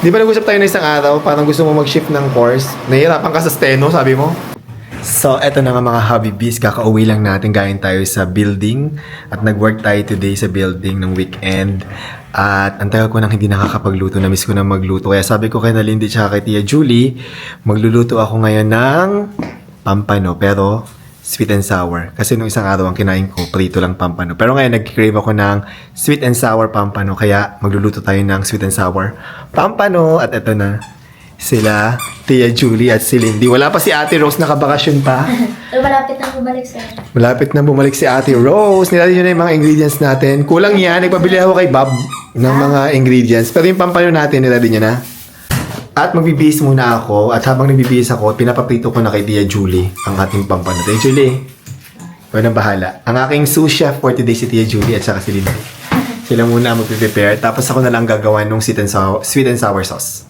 Di ba nag-usap tayo na isang araw, parang gusto mo mag-shift ng course? Nahihirapan ka sa steno, sabi mo? So, eto na nga mga hobby bees. Kakauwi lang natin, galing tayo sa building. At nag-work tayo today sa building ng weekend. At ang tagal ko nang hindi nakakapagluto. Na-miss ko na magluto. Kaya sabi ko kay Nalindi tsaka kay Tia Julie, magluluto ako ngayon ng pampano. Pero sweet and sour. Kasi nung isang araw ang kinain ko, prito lang pampano. Pero ngayon nag-crave ako ng sweet and sour pampano. Kaya magluluto tayo ng sweet and sour pampano. At eto na sila, Tia Julie at si Lindy. Wala pa si Ate Rose, nakabakasyon pa. Malapit na bumalik sir. Malapit na bumalik si Ate Rose. Nilalagay nyo na yung mga ingredients natin. Kulang yan. Nagpabili ako kay Bob ng mga ingredients. Pero yung pampano natin, nilalagay nyo na. At magbibihis muna ako. At habang nagbibihis ako, pinapaprito ko na kay Tia Julie ang ating pampano. Tia Julie, ikaw na bahala. Ang aking sous chef for today si Tia Julie at saka si Lindy. Sila muna magpiprepare. Tapos ako na lang gagawa ng sweet and sour sauce.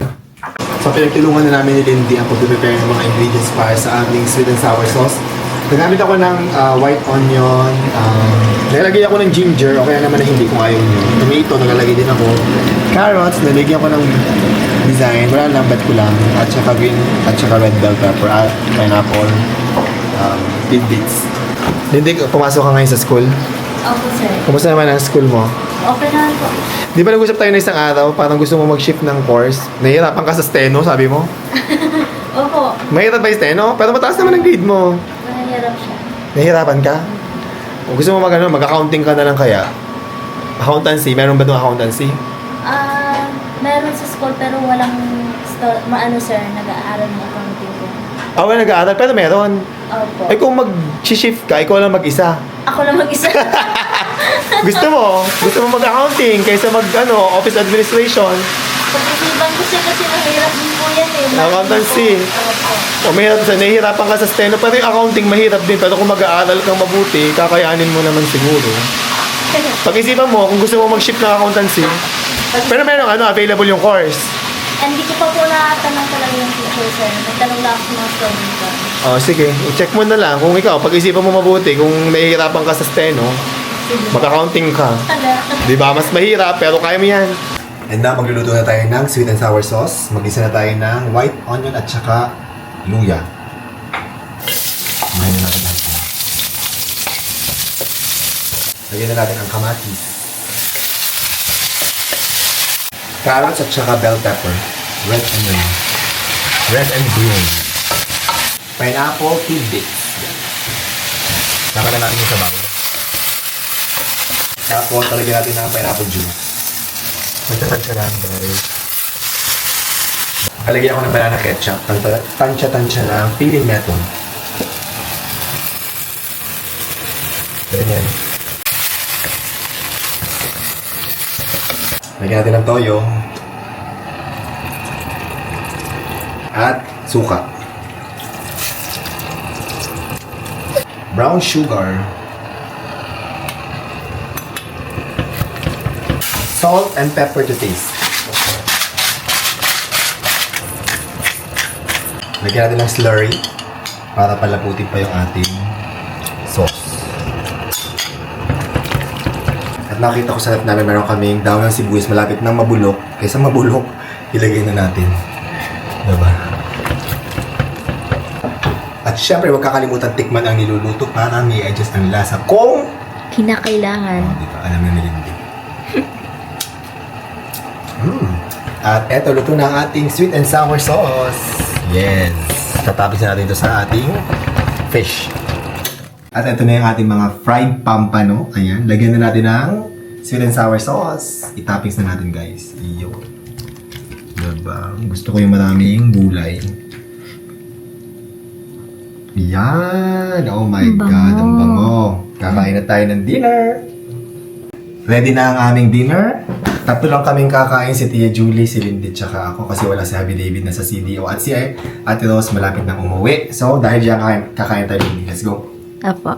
So, pinagtulungan na namin ni Lindy ang pag-prepare ng mga ingredients para sa aming sweet and sour sauce. Nagamit ako ng white onion, nalagay ako ng ginger, o kaya naman na hindi kung ayaw nyo. Tomato, nagalagay din ako. Carrots, nalagyan ko ng design, wala lang, ba't ko lang. At saka green, at saka red bell pepper, at pineapple, tidbits. Lindy, pumasok ka ngayon sa school? Opo sir. Kumusta naman ang school mo? Okay naman po. Di ba nag-usap tayo na isang araw, parang gusto mo mag-shift ng course? Nahihirapan ka sa steno, sabi mo? Opo. Mahirap ba yung steno? Pero mataas naman ang grade mo. Mahirap siya. Nahihirapan ka? O gusto mo mag-accounting ka na lang kaya? Accountancy, meron ba itong accountancy? Meron sa school pero walang sir, nag-aaral ng accounting ko. Wala nag-aaral, pero meron. Opo. Eh kung mag-shift ka, ikaw lang mag-isa. Ako lang mag-isa. Gusto mo mag-accounting kaysa office administration. Pag-isipan ko siya kasi mahirap din po yan eh. Accountancy. Opo. O nahihirapan ka sa steno, pero yung accounting mahirap din. Pero kung mag-aaral kang mabuti, kakayanin mo naman siguro. Pag-isipan mo, kung gusto mo mag-shift ng accountancy, pero meron available yung course. Hindi ko pa po nakatanong talaga yung teacher sir. Nagtanong lang ako ng student ko. Sige. I-check mo na lang. Kung ikaw, pag-isipan mo mabuti, kung nahihirapan ka sa steno, mag-accounting ka. Di ba? Mas mahirap, pero kaya mo yan. And now, magluluto na tayo ng sweet and sour sauce. Mag-isa na tayo ng white onion at saka luya. Kumain na natin natin. Lagyan na natin ang kamatis. Carrots at saka bell pepper. Red and green. Red and green. Pineapple tidbits. Saka na natin yung sabaw. Tapos, talagyan natin ng pineapple juice. Tansya lang, guys. Talagyan ako ng banana ketchup. Tansya lang. Feeling meton. Ganyan. Lagyan natin ng toyo. At suka. Brown sugar. Salt and pepper to taste. Lagyan natin ng slurry para palaputin pa yung ating sauce. At nakita ko sa rep namin meron kaming daw ng sibuyas malapit nang mabulok. Kaysa mabulok, ilagay na natin. Diba? At syempre, huwag kakalimutan tikman ang niluluto para may adjust ang lasa kung Kinakailangan. diba? Alam na nilindi. At eto, luto na ang ating sweet and sour sauce. Yes. Tatapis na natin ito sa ating fish. At ito na yung ating mga fried pampano. Ayan. Lagyan na natin ng sweet and sour sauce. Itapis na natin, guys. Iyon. Diba? Gusto ko yung maraming gulay. Yan. Oh my God. Ang bango. Kakain na tayo ng dinner. Ready na ang aming dinner. Tatlo lang kaming kakain, si Tia Julie, si Lindy, tsaka ako kasi wala si Happy David na sa CDO at si Ate Rose malapit na umuwi. So, dahil diyan kakain tayo, Lindy. Let's go. Apo.